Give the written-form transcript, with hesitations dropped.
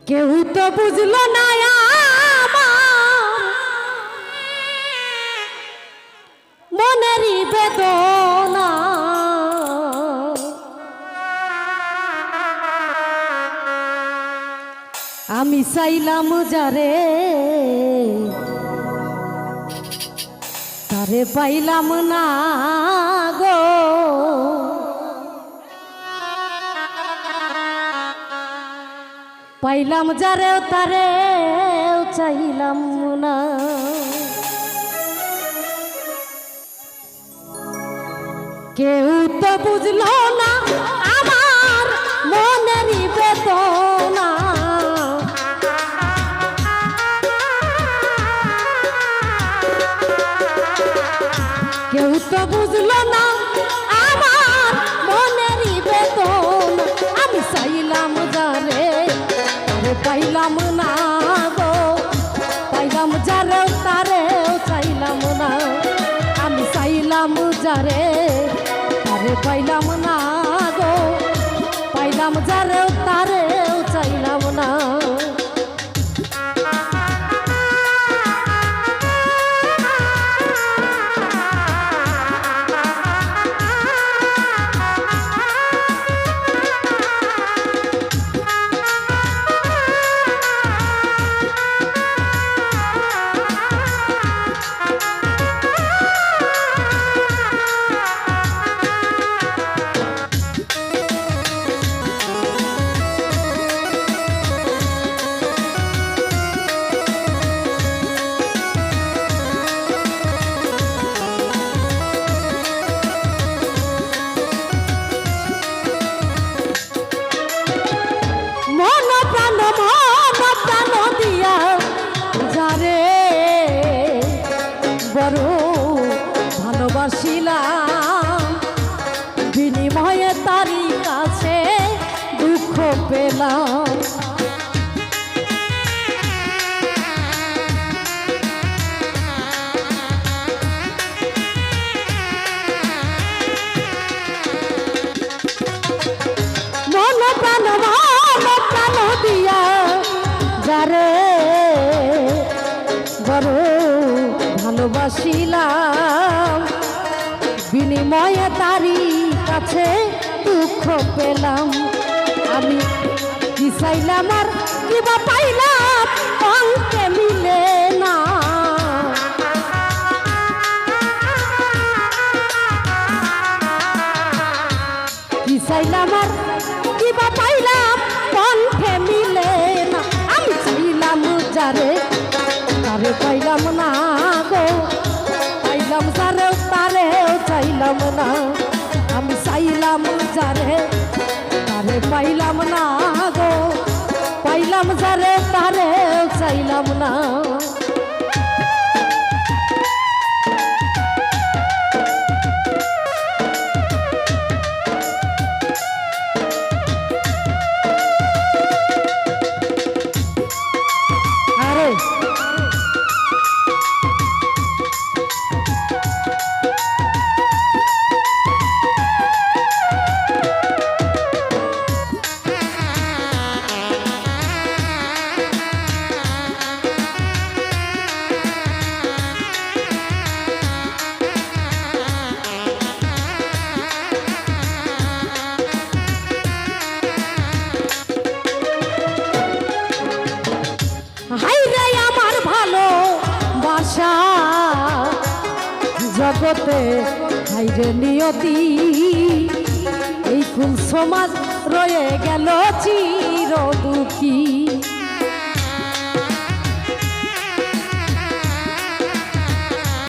কেউ তো বুঝলো না মনেরই বেদনা, আমি চাইলাম যারে তারে পাইলাম না গো। পাইলাম যারে তারে চাইলাম না। কেউ তো বুঝলো না আমার মনেরই বেদনা, কেউ তো বুঝলো না আমার মনেরই বেদনা, আমি চাইলাম যারে তারে পাইলাম না গো। পাইলাম যারে তারেও চাইলাম না, আমি চাইলাম যারে তারে পাইলাম না গো। পাইলাম যারে তারেও চাইলাম না। বড় ভালোবাসিলাম, বিনিময়ে তারই কাছে দুঃখ পেলাম। মন প্রাণ দিয়া যারে বড় ভালোবাসিলাম, বিনিময়ে তারই কাছে দুঃখ পেলাম। আমি কি চাইলাম আর কিবা পাইলাম অঙ্কে মিলে না। কি চাইলাম আর কিবা পাইলাম অঙ্কে মিলে না। আমি চাইলাম যারে তারে পাইলাম না গো। পাইলাম যারে তারেও চাইলাম না, আমি চাইলাম যারে তারে পাইলাম না গো। পাইলাম যারে তারেও চাইলাম না। জগতে হাইরে নিয়তি, এই কুল সমাজ রয়ে গেল চির দুঃখী।